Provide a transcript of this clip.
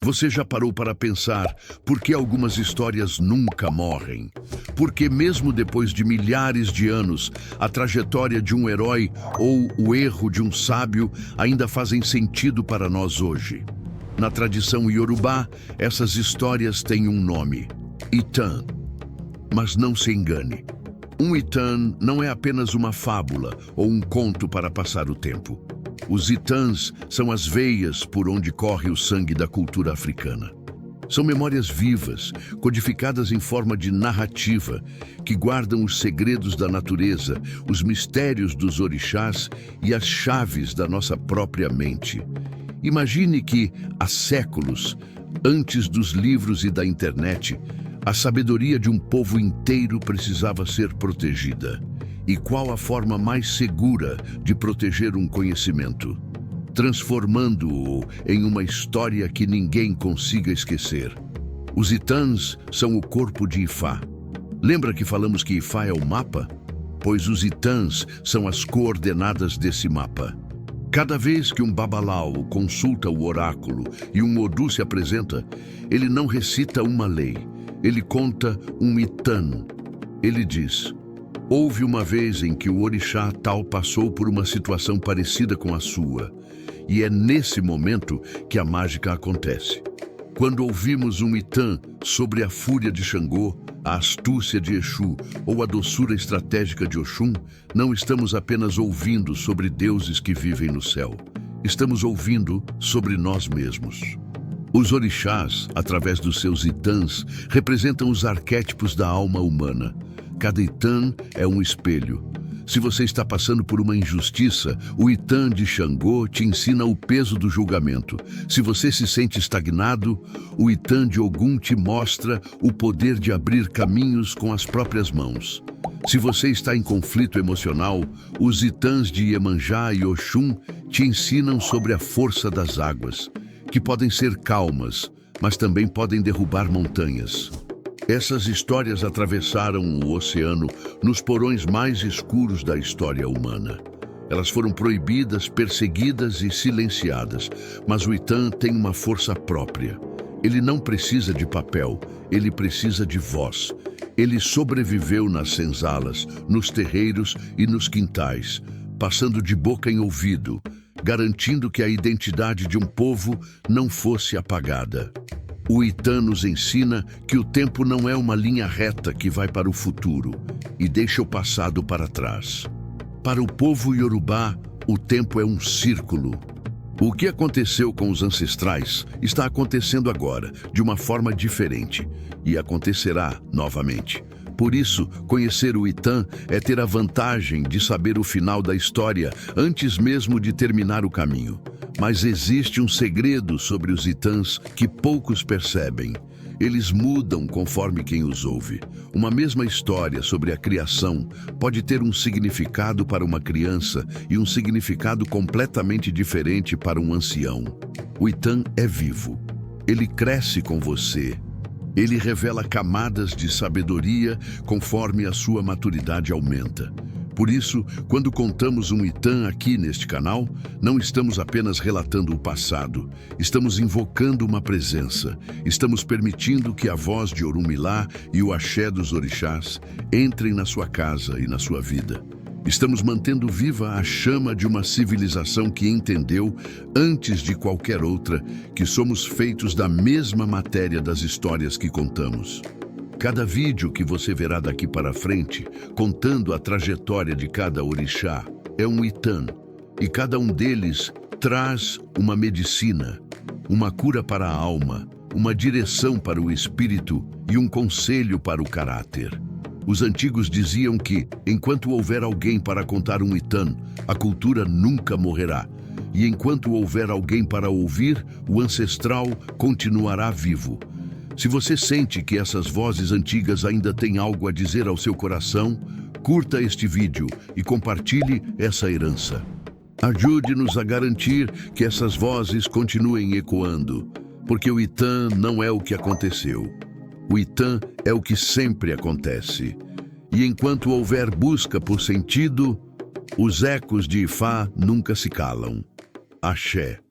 Você já parou para pensar por que algumas histórias nunca morrem? Porque mesmo depois de milhares de anos, a trajetória de um herói ou o erro de um sábio ainda fazem sentido para nós hoje. Na tradição iorubá, essas histórias têm um nome: Itan. Mas não se engane. Um Itan não é apenas uma fábula ou um conto para passar o tempo. Os Itãs são as veias por onde corre o sangue da cultura africana. São memórias vivas, codificadas em forma de narrativa, que guardam os segredos da natureza, os mistérios dos orixás e as chaves da nossa própria mente. Imagine que, há séculos, antes dos livros e da internet, a sabedoria de um povo inteiro precisava ser protegida. E qual a forma mais segura de proteger um conhecimento? Transformando-o em uma história que ninguém consiga esquecer. Os Itãs são o corpo de Ifá. Lembra que falamos que Ifá é o mapa? Pois os Itãs são as coordenadas desse mapa. Cada vez que um Babalau consulta o oráculo e um Odu se apresenta, ele não recita uma lei, ele conta um Itã. Ele diz: houve uma vez em que o orixá tal passou por uma situação parecida com a sua, e é nesse momento que a mágica acontece. Quando ouvimos um Itã sobre a fúria de Xangô, a astúcia de Exu ou a doçura estratégica de Oxum, não estamos apenas ouvindo sobre deuses que vivem no céu. Estamos ouvindo sobre nós mesmos. Os orixás, através dos seus Itãs, representam os arquétipos da alma humana. Cada Itã é um espelho. Se você está passando por uma injustiça, o Itã de Xangô te ensina o peso do julgamento. Se você se sente estagnado, o Itã de Ogum te mostra o poder de abrir caminhos com as próprias mãos. Se você está em conflito emocional, os Itãs de Iemanjá e Oxum te ensinam sobre a força das águas, que podem ser calmas, mas também podem derrubar montanhas. Essas histórias atravessaram o oceano nos porões mais escuros da história humana. Elas foram proibidas, perseguidas e silenciadas, mas o Itã tem uma força própria. Ele não precisa de papel, ele precisa de voz. Ele sobreviveu nas senzalas, nos terreiros e nos quintais, passando de boca em ouvido, garantindo que a identidade de um povo não fosse apagada. O Itã nos ensina que o tempo não é uma linha reta que vai para o futuro e deixa o passado para trás. Para o povo iorubá, o tempo é um círculo. O que aconteceu com os ancestrais está acontecendo agora, de uma forma diferente, e acontecerá novamente. Por isso, conhecer o Itã é ter a vantagem de saber o final da história antes mesmo de terminar o caminho. Mas existe um segredo sobre os Itãs que poucos percebem. Eles mudam conforme quem os ouve. Uma mesma história sobre a criação pode ter um significado para uma criança e um significado completamente diferente para um ancião. O Itã é vivo. Ele cresce com você. Ele revela camadas de sabedoria conforme a sua maturidade aumenta. Por isso, quando contamos um Itã aqui neste canal, não estamos apenas relatando o passado, estamos invocando uma presença, estamos permitindo que a voz de Orunmilá e o axé dos orixás entrem na sua casa e na sua vida. Estamos mantendo viva a chama de uma civilização que entendeu, antes de qualquer outra, que somos feitos da mesma matéria das histórias que contamos. Cada vídeo que você verá daqui para frente, contando a trajetória de cada orixá, é um Itã, e cada um deles traz uma medicina, uma cura para a alma, uma direção para o espírito e um conselho para o caráter. Os antigos diziam que, enquanto houver alguém para contar um Itã, a cultura nunca morrerá. E enquanto houver alguém para ouvir, o ancestral continuará vivo. Se você sente que essas vozes antigas ainda têm algo a dizer ao seu coração, curta este vídeo e compartilhe essa herança. Ajude-nos a garantir que essas vozes continuem ecoando, porque o Itã não é o que aconteceu. O Itã é o que sempre acontece. E enquanto houver busca por sentido, os ecos de Ifá nunca se calam. Axé.